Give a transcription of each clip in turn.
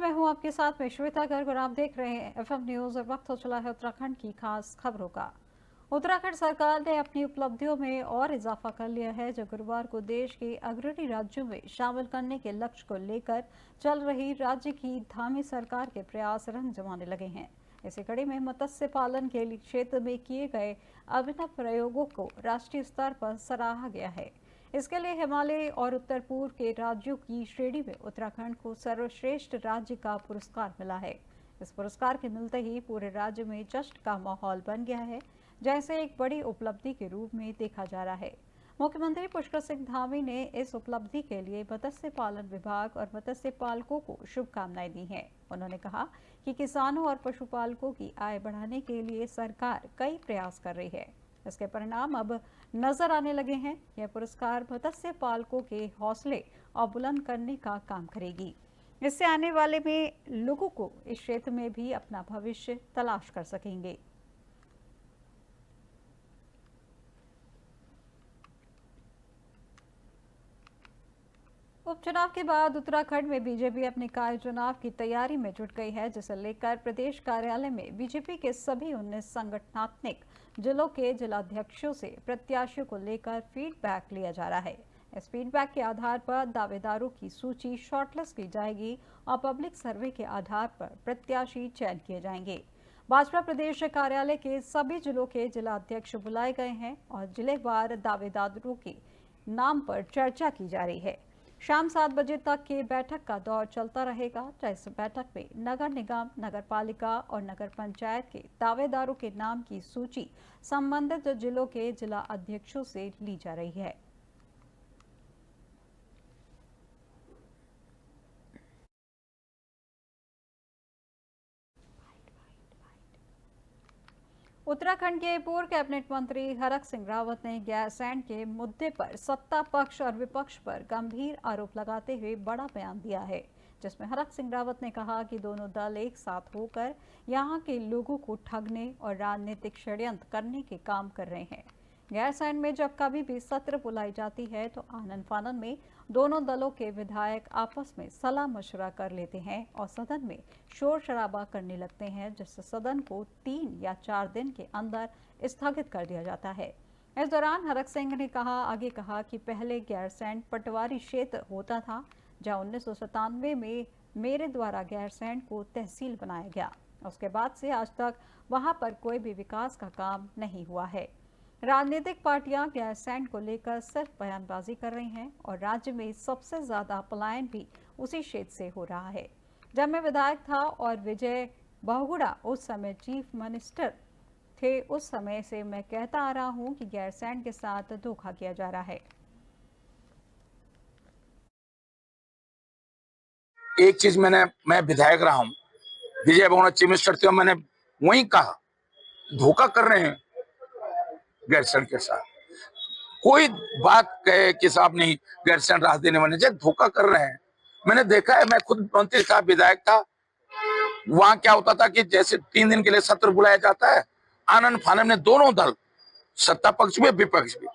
मैं हूं आपके साथ में श्वेता गर्ग और आप देख रहे हैं एफएम न्यूज और वक्त हो चला है उत्तराखंड की खास खबरों का। उत्तराखंड सरकार ने अपनी उपलब्धियों में और इजाफा कर लिया है, जो गुरुवार को देश के अग्रणी राज्यों में शामिल करने के लक्ष्य को लेकर चल रही राज्य की धामी सरकार के प्रयास रंग जमाने लगे हैं। इसी कड़ी में मत्स्य पालन के क्षेत्र में किए गए अभिनव प्रयोगों को राष्ट्रीय स्तर पर सराहा गया है। इसके लिए हिमालय और उत्तर पूर्व के राज्यों की श्रेणी में उत्तराखंड को सर्वश्रेष्ठ राज्य का पुरस्कार मिला है। इस पुरस्कार के मिलते ही पूरे राज्य में जश्न का माहौल बन गया है, जैसे एक बड़ी उपलब्धि के रूप में देखा जा रहा है। मुख्यमंत्री पुष्कर सिंह धामी ने इस उपलब्धि के लिए मत्स्य पालन विभाग और मत्स्य पालकों को शुभकामनाएं दी हैं। उन्होंने कहा कि किसानों और पशुपालकों की आय बढ़ाने के लिए सरकार कई प्रयास कर रही है। इसके परिणाम अब नजर आने लगे हैं। यह पुरस्कार मत्स्य पालकों के हौसले और बुलंद करने का काम करेगी। इससे आने वाले में लोगों को इस क्षेत्र में भी अपना भविष्य तलाश कर सकेंगे। उपचुनाव के बाद उत्तराखंड में बीजेपी अपने कार्य चुनाव की तैयारी में जुट गई है, जिसे लेकर प्रदेश कार्यालय में बीजेपी के सभी 19 संगठनात्मक जिलों के जिलाध्यक्षों से प्रत्याशियों को लेकर फीडबैक लिया जा रहा है। इस फीडबैक के आधार पर दावेदारों की सूची शॉर्टलिस्ट की जाएगी और पब्लिक सर्वे के आधार पर प्रत्याशी चयन किए जाएंगे। भाजपा प्रदेश कार्यालय के सभी जिलों के जिलाध्यक्ष बुलाए गए हैं और जिलेवार दावेदारों के नाम पर चर्चा की जा रही है। शाम 7 बजे तक की बैठक का दौर चलता रहेगा। इस बैठक में नगर निगम, नगर पालिका और नगर पंचायत के दावेदारों के नाम की सूची संबंधित जिलों के जिला अध्यक्षों से ली जा रही है। उत्तराखंड के पूर्व कैबिनेट मंत्री हरक सिंह रावत ने गैरसैंण के मुद्दे पर सत्ता पक्ष और विपक्ष पर गंभीर आरोप लगाते हुए बड़ा बयान दिया है, जिसमें हरक सिंह रावत ने कहा कि दोनों दल एक साथ होकर यहां के लोगों को ठगने और राजनीतिक षड्यंत्र करने के काम कर रहे हैं। गैरसैंण में जब कभी भी सत्र बुलाई जाती है तो आनन फानन में दोनों दलों के विधायक आपस में सलाह मशवरा कर लेते हैं और सदन में शोर शराबा करने लगते हैं, जिससे सदन को 3 या 4 दिन के अंदर स्थगित कर दिया जाता है। इस दौरान हरक सिंह ने आगे कहा कि पहले गैरसैंण पटवारी क्षेत्र होता था, जहां 1997 में मेरे द्वारा गैरसैंण को तहसील बनाया गया। उसके बाद से आज तक वहां पर कोई भी विकास का काम नहीं हुआ है। राजनीतिक पार्टियां गैरसैंण को लेकर सिर्फ बयानबाजी कर रही हैं और राज्य में सबसे ज्यादा पलायन भी उसी क्षेत्र से हो रहा है। जब मैं विधायक था और विजय बहुगुणा उस समय चीफ मिनिस्टर थे, उस समय से मैं कहता आ रहा हूं कि गैरसैंण के साथ धोखा किया जा रहा है। एक चीज मैं विधायक रहा हूं, विजय बहुगुणा चीफ मिनिस्टर थे, मैंने वही कहा धोखा कर रहे हैं गैरसैंण के साथ। कोई बात कहे कि साहब नहीं गैरसैंण राहत देने वाले धोखा कर रहे हैं। मैंने देखा है, मैं खुद मंत्री साहब विधायक था। वहां क्या होता था कि जैसे 3 दिन के लिए सत्र बुलाया जाता है, आनंद फानन में दोनों दल, सत्ता पक्ष भी विपक्ष भी,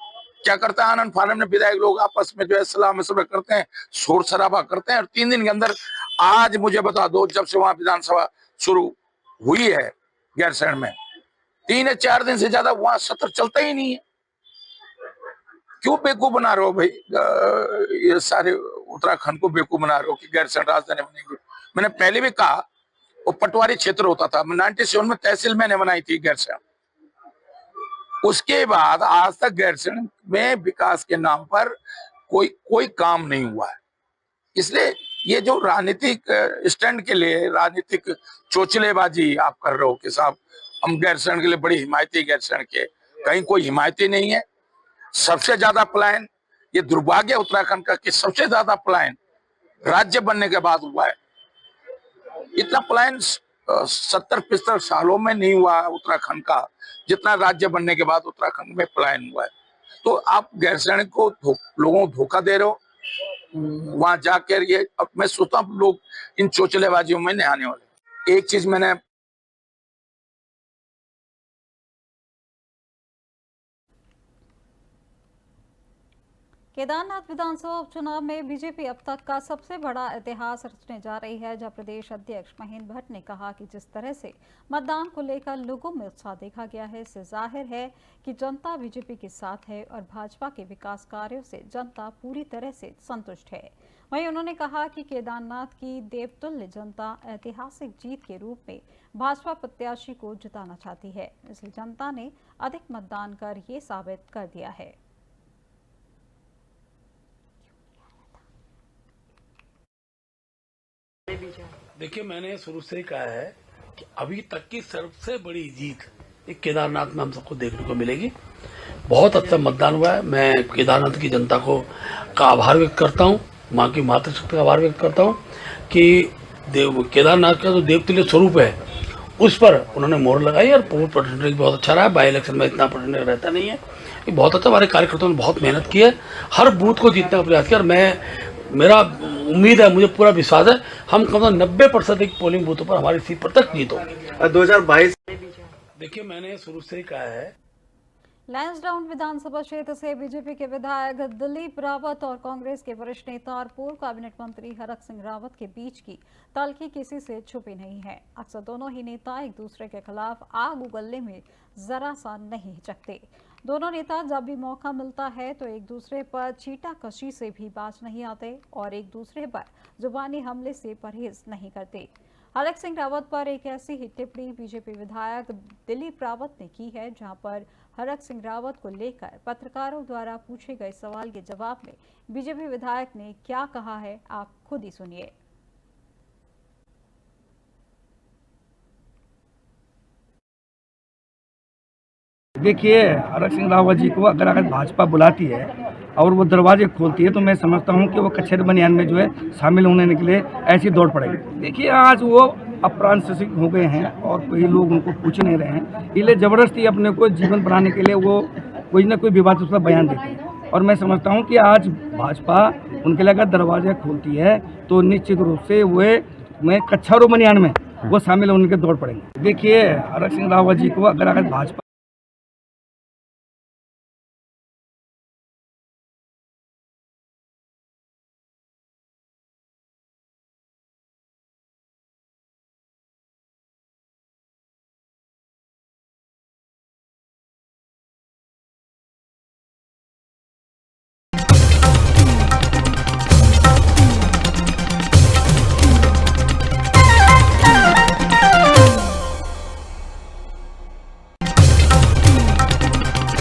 क्या करता है आनंद फानन में विधायक लोग आपस में जो है सलाह मशवरा करते हैं, शोर शराबा करते हैं और 3 दिन के अंदर, आज मुझे बता दो जब से वहां विधानसभा शुरू हुई है गैरसैंण में, 3 या 4 दिन से ज्यादा वहां सत्र चलता ही नहीं है। क्यों बेवकूफ बना रहे हो भाई, ये सारे उत्तराखंड को बेवकूफ बना रहे हो कि गैरसैंण राजधानी बनेगी। मैंने पहले भी कहा वो पटवारी क्षेत्र होता था, 97 में तहसील मैंने बनाई थी गैरसैंण। उसके बाद आज तक गैरसैंण में विकास के नाम पर कोई काम नहीं हुआ है। इसलिए ये जो राजनीतिक स्टैंड के लिए राजनीतिक चोचलेबाजी आप कर रहे हो कि साहब हम गैरसैंण के लिए बड़ी हिमायती, गैरसैंण के कहीं कोई हिमायती नहीं है। सबसे ज्यादा पलायन, ये दुर्भाग्य उत्तराखंड का कि सबसे ज्यादा पलायन राज्य बनने के बाद हुआ है। इतना पलायन 70-75 सालों में नहीं हुआ उत्तराखंड का, जितना राज्य बनने के बाद उत्तराखंड में पलायन हुआ है। तो आप गैरसैंण को लोगों को धोखा दे रहे हो। वहां जाकर ये, अब मैं सोचता हूँ लोग इन चोचलेबाजियों में नहीं आने वाले। एक चीज मैंने केदारनाथ विधानसभा उपचुनाव में बीजेपी अब तक का सबसे बड़ा इतिहास रचने जा रही है, जब प्रदेश अध्यक्ष महेंद्र भट्ट ने कहा कि जिस तरह से मतदान को लेकर लोगों में उत्साह देखा गया है, इससे जाहिर है कि जनता बीजेपी के साथ है और भाजपा के विकास कार्यों से जनता पूरी तरह से संतुष्ट है। वहीं उन्होंने कहा कि केदारनाथ की देवतुल्य जनता ऐतिहासिक जीत के रूप में भाजपा प्रत्याशी को जिताना चाहती है, इसलिए जनता ने अधिक मतदान कर ये साबित कर दिया है। देखिए, मैंने शुरू से ही कहा है कि अभी तक की सबसे बड़ी जीत एक केदारनाथ में हम सबको देखने को मिलेगी। बहुत अच्छा मतदान हुआ है। मैं केदारनाथ की जनता का आभार व्यक्त करता हूँ, माँ की मातृशक्ति का आभार व्यक्त करता हूँ कि केदारनाथ का जो देवतुल्य स्वरूप है उस पर उन्होंने मोहर लगाई और पोल परसेंटेज बहुत अच्छा रहा। बाई इलेक्शन में इतना परसेंटेज रहता नहीं है। ये बहुत अच्छा, हमारे कार्यकर्ताओं ने बहुत मेहनत की है, हर बूथ को जीतने का प्रयास किया और मेरा उम्मीद है, मुझे पूरा विश्वास है, हम कम से कम 90% पोलिंग बूथों पर हमारी सीट पर तक जीत होगी। 2022 देखिए, मैंने शुरू से ही कहा है लैंसडाउन विधानसभा क्षेत्र से बीजेपी के विधायक दिलीप रावत और कांग्रेस के वरिष्ठ नेता और पूर्व कैबिनेट मंत्री हरक सिंह रावत के बीच की तल्खी किसी से छुपी नहीं है। अक्सर दोनों ही नेता एक दूसरे के खिलाफ आग उगलने में जरा सा नहीं हिचकते। दोनों नेता जब भी मौका मिलता है तो एक दूसरे पर छींटाकशी से भी बाज नहीं आते और एक दूसरे पर जुबानी हमले से परहेज नहीं करते। हरक सिंह रावत पर एक ऐसी ही टिप्पणी बीजेपी विधायक दिलीप रावत ने की है, जहां पर हरक सिंह रावत को लेकर पत्रकारों द्वारा पूछे गए सवाल के जवाब में बीजेपी विधायक ने क्या कहा है, आप खुद ही सुनिए। देखिए, हरक सिंह रावत जी को अगर भाजपा बुलाती है और वो दरवाजे खोलती है तो मैं समझता हूँ कि वो कच्छेर बनियान में जो है शामिल होने के लिए ऐसी दौड़ पड़ेगी। देखिए, आज वो अपराध शिक्षित हो गए हैं और कोई लोग उनको पूछ नहीं रहे हैं, इसलिए जबरदस्ती अपने को जीवन बनाने के लिए वो कोई ना कोई विवादित बयान देते हैं। और मैं समझता हूँ कि आज भाजपा उनके लिए अगर दरवाजे खोलती है तो निश्चित रूप से वे कच्छारो बनियान में वो शामिल होने के दौड़ पड़ेंगे। देखिए, हरक सिंह रावत जी को अगर भाजपा